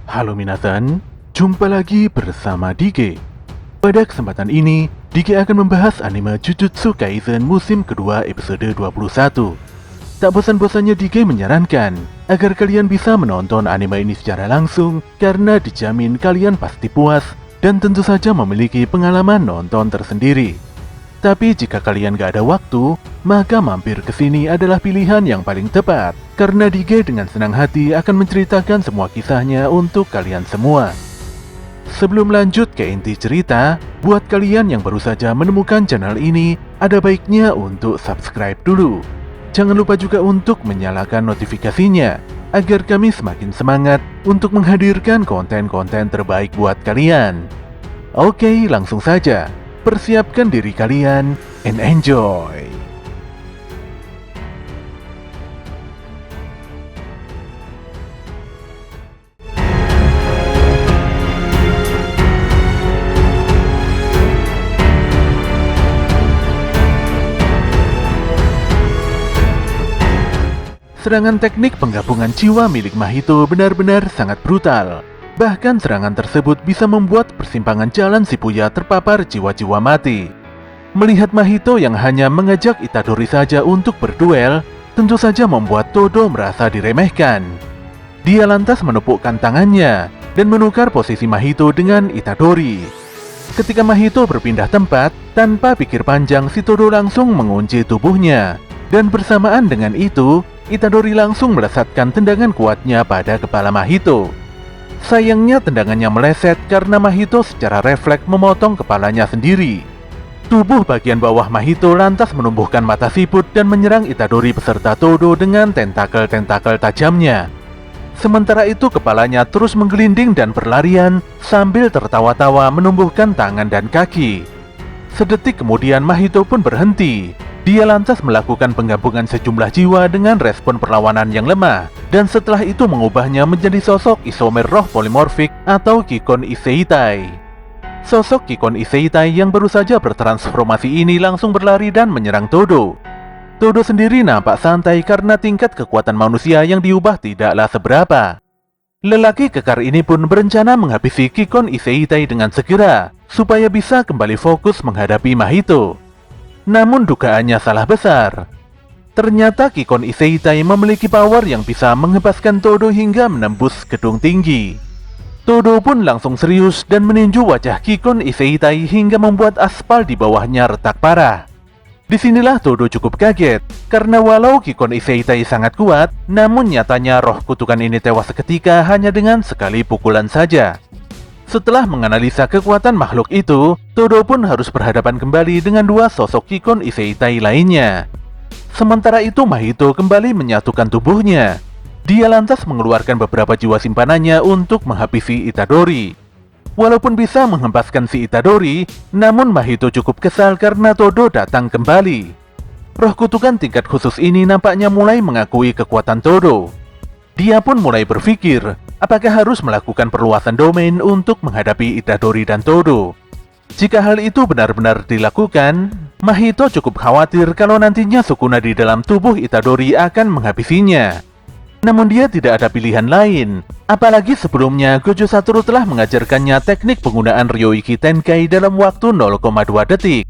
Halo minasan, jumpa lagi bersama Dike. Pada kesempatan ini, Dike akan membahas anime Jujutsu Kaisen musim kedua episode 21. Tak bosan-bosannya Dike menyarankan agar kalian bisa menonton anime ini secara langsung karena dijamin kalian pasti puas dan tentu saja memiliki pengalaman nonton tersendiri. Tapi jika kalian gak ada waktu, maka mampir ke sini adalah pilihan yang paling tepat. Karena Dike dengan senang hati akan menceritakan semua kisahnya untuk kalian semua. Sebelum lanjut ke inti cerita, buat kalian yang baru saja menemukan channel ini, ada baiknya untuk subscribe dulu. Jangan lupa juga untuk menyalakan notifikasinya, agar kami semakin semangat untuk menghadirkan konten-konten terbaik buat kalian. Oke, langsung saja. Persiapkan diri kalian and enjoy! Serangan teknik penggabungan jiwa milik Mahito benar-benar sangat brutal. Bahkan serangan tersebut bisa membuat persimpangan jalan Shibuya terpapar jiwa-jiwa mati. Melihat Mahito yang hanya mengajak Itadori saja untuk berduel, tentu saja membuat Todo merasa diremehkan. Dia lantas menepukkan tangannya dan menukar posisi Mahito dengan Itadori. Ketika Mahito berpindah tempat, tanpa pikir panjang si Todo langsung mengunci tubuhnya. Dan bersamaan dengan itu, Itadori langsung melesatkan tendangan kuatnya pada kepala Mahito. Sayangnya tendangannya meleset karena Mahito secara refleks memotong kepalanya sendiri. Tubuh bagian bawah Mahito lantas menumbuhkan mata siput dan menyerang Itadori beserta Todo dengan tentakel-tentakel tajamnya. Sementara itu kepalanya terus menggelinding dan berlarian sambil tertawa-tawa menumbuhkan tangan dan kaki. Sedetik kemudian Mahito pun berhenti. Dia lantas melakukan penggabungan sejumlah jiwa dengan respon perlawanan yang lemah, dan setelah itu mengubahnya menjadi sosok isomer roh polimorfik atau Kikon Iseitai. Sosok Kikon Iseitai yang baru saja bertransformasi ini langsung berlari dan menyerang Todo. Todo sendiri nampak santai karena tingkat kekuatan manusia yang diubah tidaklah seberapa. Lelaki kekar ini pun berencana menghabisi Kikon Iseitai dengan segera, supaya bisa kembali fokus menghadapi Mahito. Namun dugaannya salah besar. Ternyata Kikon Iseitai memiliki power yang bisa menghempaskan Todo hingga menembus gedung tinggi. Todo pun langsung serius dan meninju wajah Kikon Iseitai hingga membuat aspal di bawahnya retak parah. Disinilah Todo cukup kaget, karena walau Kikon Iseitai sangat kuat, namun nyatanya roh kutukan ini tewas seketika hanya dengan sekali pukulan saja. Setelah menganalisa kekuatan makhluk itu, Todo pun harus berhadapan kembali dengan dua sosok Kikon Iseitai lainnya. Sementara itu Mahito kembali menyatukan tubuhnya. Dia lantas mengeluarkan beberapa jiwa simpanannya untuk menghabisi Itadori. Walaupun bisa menghempaskan si Itadori, namun Mahito cukup kesal karena Todo datang kembali. Roh kutukan tingkat khusus ini nampaknya mulai mengakui kekuatan Todo. Dia pun mulai berpikir, apakah harus melakukan perluasan domain untuk menghadapi Itadori dan Todo. Jika hal itu benar-benar dilakukan, Mahito cukup khawatir kalau nantinya Sukuna di dalam tubuh Itadori akan menghabisinya. Namun dia tidak ada pilihan lain, apalagi sebelumnya Gojo Satoru telah mengajarkannya teknik penggunaan Ryoiki Tenkai dalam waktu 0,2 detik.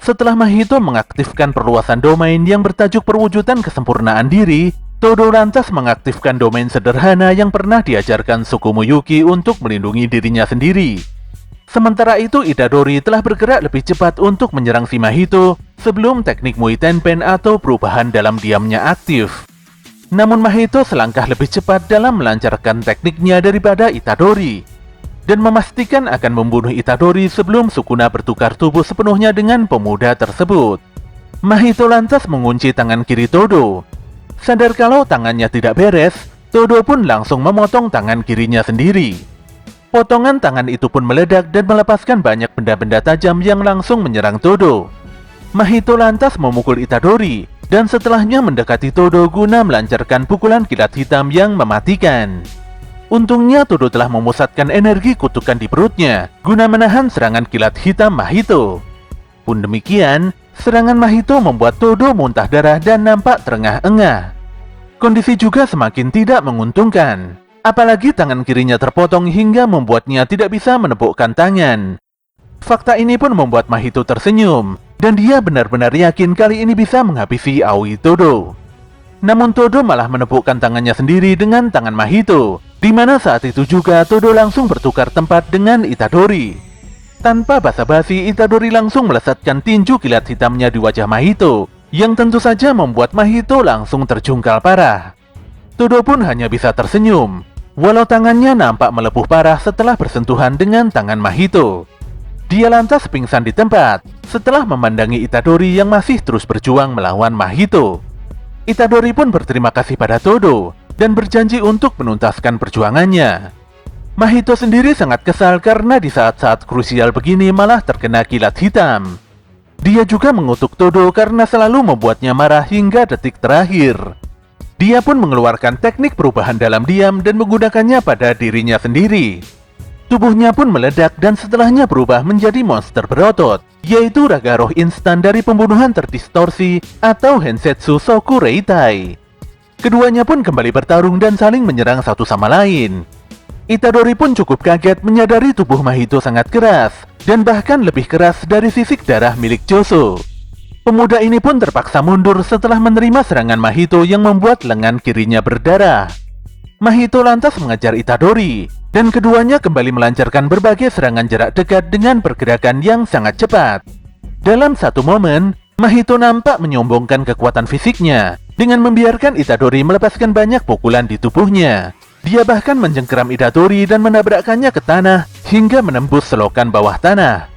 Setelah Mahito mengaktifkan perluasan domain yang bertajuk perwujudan kesempurnaan diri, Todo lantas mengaktifkan domain sederhana yang pernah diajarkan Sukumu Yuki untuk melindungi dirinya sendiri. Sementara itu Itadori telah bergerak lebih cepat untuk menyerang si Mahito sebelum teknik Mui Tenpen atau perubahan dalam diamnya aktif. Namun Mahito selangkah lebih cepat dalam melancarkan tekniknya daripada Itadori, dan memastikan akan membunuh Itadori sebelum Sukuna bertukar tubuh sepenuhnya dengan pemuda tersebut. Mahito lantas mengunci tangan kiri Todo. Sadar kalau tangannya tidak beres, Todo pun langsung memotong tangan kirinya sendiri. Potongan tangan itu pun meledak dan melepaskan banyak benda-benda tajam yang langsung menyerang Todo. Mahito lantas memukul Itadori, dan setelahnya mendekati Todo guna melancarkan pukulan kilat hitam yang mematikan. Untungnya Todo telah memusatkan energi kutukan di perutnya, guna menahan serangan kilat hitam Mahito. Pun demikian, serangan Mahito membuat Todo muntah darah dan nampak terengah-engah. Kondisi juga semakin tidak menguntungkan. Apalagi tangan kirinya terpotong hingga membuatnya tidak bisa menepukkan tangan. Fakta ini pun membuat Mahito tersenyum, dan dia benar-benar yakin kali ini bisa menghabisi Aoi Todo. Namun Todo malah menepukkan tangannya sendiri dengan tangan Mahito, di mana saat itu juga Todo langsung bertukar tempat dengan Itadori. Tanpa basa-basi, Itadori langsung melesatkan tinju kilat hitamnya di wajah Mahito, yang tentu saja membuat Mahito langsung terjungkal parah. Todo pun hanya bisa tersenyum, walau tangannya nampak melepuh parah setelah bersentuhan dengan tangan Mahito. Dia lantas pingsan di tempat, setelah memandangi Itadori yang masih terus berjuang melawan Mahito. Itadori pun berterima kasih pada Todo, dan berjanji untuk menuntaskan perjuangannya. Mahito sendiri sangat kesal karena di saat-saat krusial begini malah terkena kilat hitam. Dia juga mengutuk Todo karena selalu membuatnya marah hingga detik terakhir. Dia pun mengeluarkan teknik perubahan dalam diam dan menggunakannya pada dirinya sendiri. Tubuhnya pun meledak dan setelahnya berubah menjadi monster berotot, yaitu raga roh instan dari pembunuhan terdistorsi atau Hensetsu Soku Reitai. Keduanya pun kembali bertarung dan saling menyerang satu sama lain. Itadori pun cukup kaget menyadari tubuh Mahito sangat keras, dan bahkan lebih keras dari sisik darah milik Joso. Pemuda ini pun terpaksa mundur setelah menerima serangan Mahito yang membuat lengan kirinya berdarah. Mahito lantas mengejar Itadori, dan keduanya kembali melancarkan berbagai serangan jarak dekat dengan pergerakan yang sangat cepat. Dalam satu momen, Mahito nampak menyombongkan kekuatan fisiknya, dengan membiarkan Itadori melepaskan banyak pukulan di tubuhnya. Dia bahkan menjengkeram Itadori dan menabrakkannya ke tanah hingga menembus selokan bawah tanah.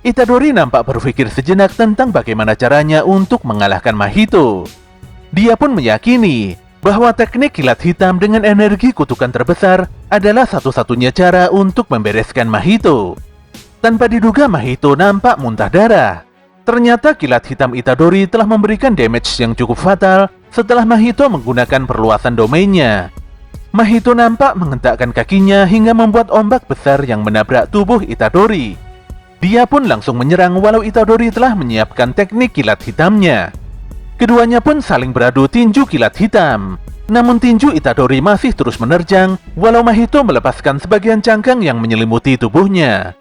Itadori nampak berpikir sejenak tentang bagaimana caranya untuk mengalahkan Mahito. Dia pun meyakini bahwa teknik kilat hitam dengan energi kutukan terbesar adalah satu-satunya cara untuk membereskan Mahito. Tanpa diduga Mahito nampak muntah darah. Ternyata kilat hitam Itadori telah memberikan damage yang cukup fatal setelah Mahito menggunakan perluasan domainnya. Mahito nampak menghentakkan kakinya hingga membuat ombak besar yang menabrak tubuh Itadori. Dia pun langsung menyerang walau Itadori telah menyiapkan teknik kilat hitamnya. Keduanya pun saling beradu tinju kilat hitam. Namun tinju Itadori masih terus menerjang walau Mahito melepaskan sebagian cangkang yang menyelimuti tubuhnya.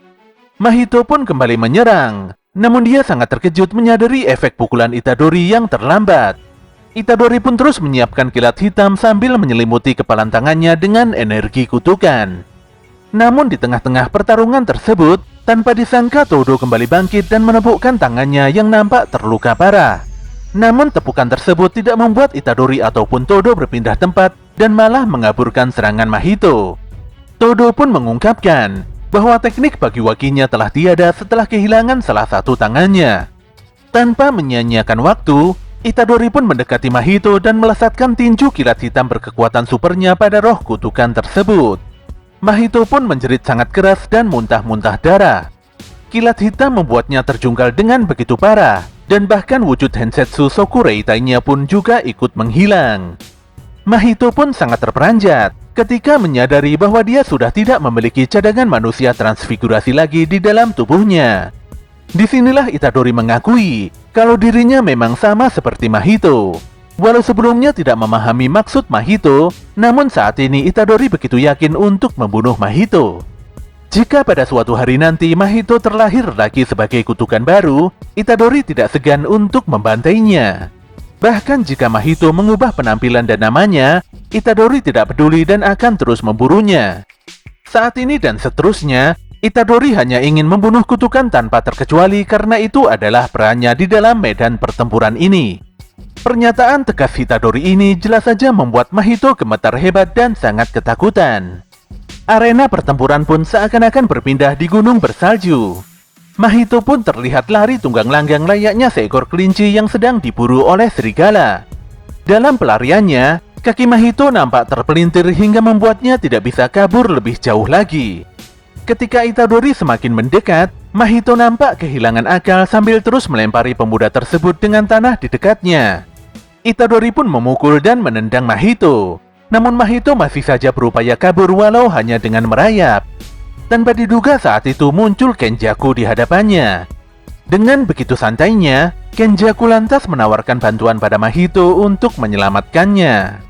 Mahito pun kembali menyerang, namun dia sangat terkejut menyadari efek pukulan Itadori yang terlambat. Itadori pun terus menyiapkan kilat hitam sambil menyelimuti kepalan tangannya dengan energi kutukan. Namun di tengah-tengah pertarungan tersebut, tanpa disangka Todo kembali bangkit dan menepukkan tangannya yang nampak terluka parah. Namun tepukan tersebut tidak membuat Itadori ataupun Todo berpindah tempat dan malah mengaburkan serangan Mahito. Todo pun mengungkapkan bahwa teknik bagi wakinya telah tiada setelah kehilangan salah satu tangannya. Tanpa menyia-nyiakan waktu, Itadori pun mendekati Mahito dan melesatkan tinju kilat hitam berkekuatan supernya pada roh kutukan tersebut. Mahito pun menjerit sangat keras dan muntah-muntah darah. Kilat hitam membuatnya terjungkal dengan begitu parah, dan bahkan wujud Hensetsu Soku Reitai-nya pun juga ikut menghilang. Mahito pun sangat terperanjat ketika menyadari bahwa dia sudah tidak memiliki cadangan manusia transfigurasi lagi di dalam tubuhnya. Disinilah Itadori mengakui kalau dirinya memang sama seperti Mahito. Walau sebelumnya tidak memahami maksud Mahito, namun saat ini Itadori begitu yakin untuk membunuh Mahito. Jika pada suatu hari nanti Mahito terlahir lagi sebagai kutukan baru, Itadori tidak segan untuk membantainya. Bahkan jika Mahito mengubah penampilan dan namanya, Itadori tidak peduli dan akan terus memburunya. Saat ini dan seterusnya, Itadori hanya ingin membunuh kutukan tanpa terkecuali karena itu adalah perannya di dalam medan pertempuran ini. Pernyataan tegas Itadori ini jelas saja membuat Mahito gemetar hebat dan sangat ketakutan. Arena pertempuran pun seakan-akan berpindah di gunung bersalju. Mahito pun terlihat lari tunggang langgang layaknya seekor kelinci yang sedang diburu oleh serigala. Dalam pelariannya, kaki Mahito nampak terpelintir hingga membuatnya tidak bisa kabur lebih jauh lagi. Ketika Itadori semakin mendekat, Mahito nampak kehilangan akal sambil terus melempari pemuda tersebut dengan tanah di dekatnya. Itadori pun memukul dan menendang Mahito. Namun Mahito masih saja berupaya kabur walau hanya dengan merayap. Tanpa diduga saat itu muncul Kenjaku di hadapannya. Dengan begitu santainya, Kenjaku lantas menawarkan bantuan pada Mahito untuk menyelamatkannya.